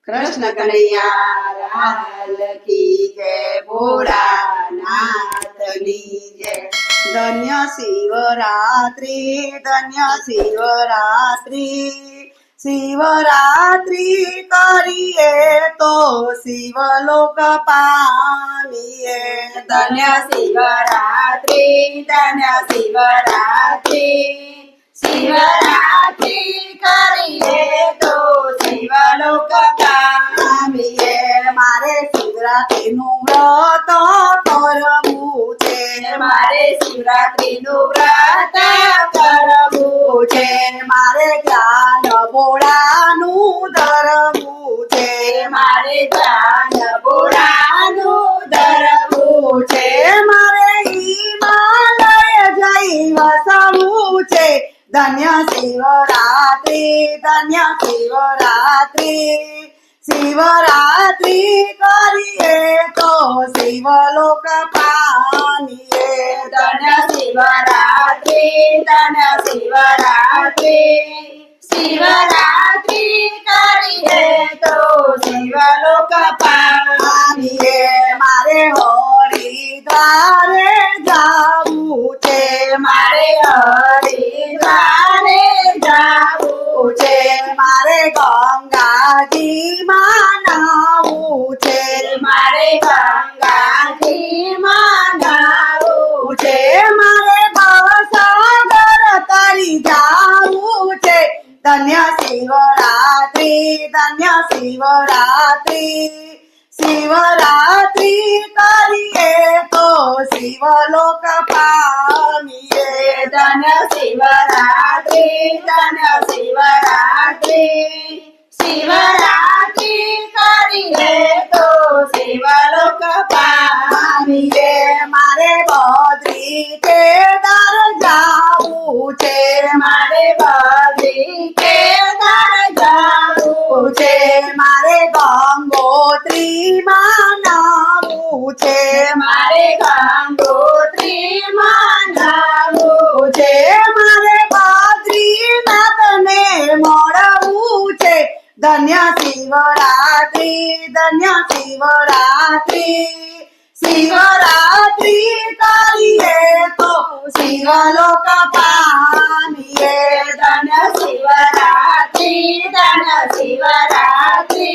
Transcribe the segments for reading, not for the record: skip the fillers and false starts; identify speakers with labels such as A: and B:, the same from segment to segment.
A: कृष्ण कन्हैया लाल की जय, भोलानाथनी जय। धन्य शिवरात्रि, धन्य शिवरात्रि, शिवरात्रि करिए तो शिवलोक पामिए। धन्य शिवरात्रि, धन्य शिवरात्रि, शिवरात्रि करिए तो शिवलोक पामिए। मारे शिवरात्रिનું વ્રત કરવું છે, મારે શિવરાત્રિનું વ્રત કરવું છે, મારે જ્ઞાન બોળાનું ધરવું છે, મારે જ્ઞાન બોળાનું ધરવું છે, મારે હિમાલય જઈ વસવું છે। ધન્ય શિવરાત્રિ, ધન્ય શિવરાત્રિ, शिवरात्रि करिए तो शिवलोक पामिए। धन्य शिवरात्रि, धन्य शिवरात्रि, शिवरात्रि करिए तो शिवलोक पामिए। मारे हरिद्वारे जावू छे, मारे हरिद्वारे जावू छे, मारे गंगाजी नावू छे, मारे गंगाजी नावू छे, मारे भवसागर तरी जावू छे। धन्य शिवरात्रि, धन्य शिवरात्रि, शिवरात्रि करिए तो शिवलोक पामिए। धन्य शिवरात्रि, धन्य शिवरात्रि, शिवरात्रि करिए तो शिवलोक पामिए। मारे बद्री केदार जावू छे, मारे बद्री केदार जावू छे, मारे गंगोत्री नावू छे, मारे गंगोत्री नावू छे, मारे बद्रीनाथ ने મળવું છે। धन्य शिवरात्रि, धन्य शिवरात्रि, शिवरात्रि करिए तो शिवलोक पामिए। धन्य शिवरात्रि, धन्य शिवरात्रि,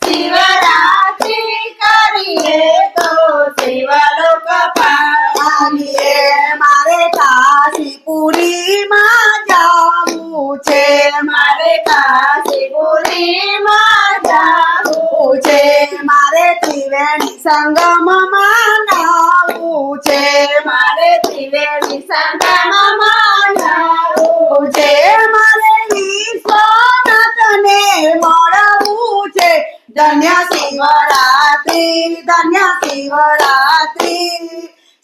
A: शिवरात्रि करिए तो शिवलोक पामिए। मारे काशीपुरी માં જાવું છે, મારે કાશીપુરી માં જાવું છે, મારે ત્રિવેણી સંગમમાં નાવું છે, મારે ત્રિવેણી સંગમમાં નાવું છે, મારે વિશ્વનાથને મળવું છે। ધન્ય શિવરાત્રિ, ધન્ય શિવરાત્રિ,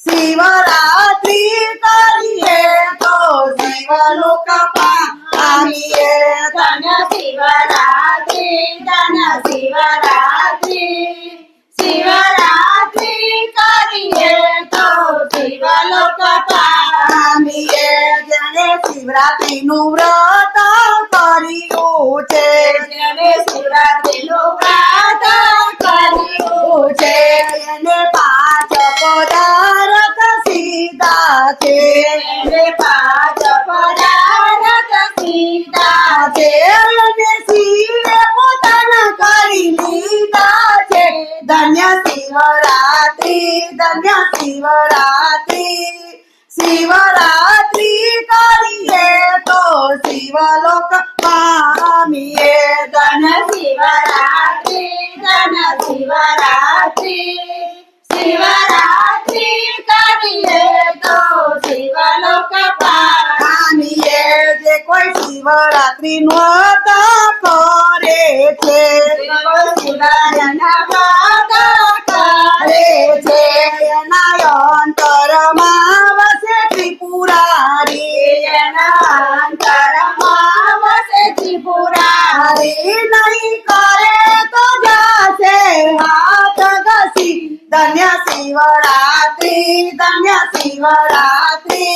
A: शिवरात्रि करिए तो शिवलोक पामिए। धन्य शिवरात्रि, धन्य शिवरात्रि, शिवरात्रि करिए तो शिवलोक पामिए। जेने शिवरात्रिનું વ્રત કર્યું છે, જેને શિવરાત્રિનું વ્રત કર્યું છે, એને 5 પદાર્થ સીધા છે, એને 5 પદાર્થ સીધા છે, અને શિવે પોતાના કરી લીધા છે। ધન્ય શિવરાત્રિ, ધન્ય શિવરાત્રિ, शिवरात्रि करिए तो शिवलोक पामिए। धन्य शिवरात्रि, धन्य शिवरात्रि, शिवरात्रि करिए तो शिवलोक पामिए। जे कोई शिवरात्रिનું વ્રત કરે છે, શિવરાત્રિના વ્રત કરે છે, એના અંતરમાં વસે ત્રિપુરારી, એના અંતરમાં વસે ત્રિપુરારી, નહીં કરે તો જાશે હાથ ઘસી। ધન્ય શિવરાત્રિ, ધન્ય શિવરાત્રિ,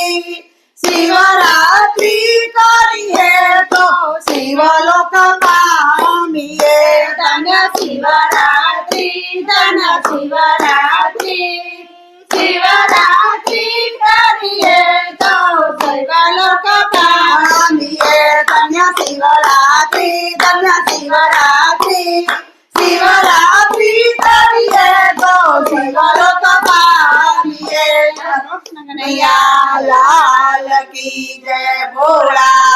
A: शिवरात्रि करिए तो शिवलोक पामिए। શિવરાત્રી શિવરાત્રી કરીએ તો સર્વલોક પામીએ ધન્ય શિવરાત્રી શિવરાત્રી કરીએ તો સર્વલોક પામીએ કનૈયા લાલ કી જય ભોળા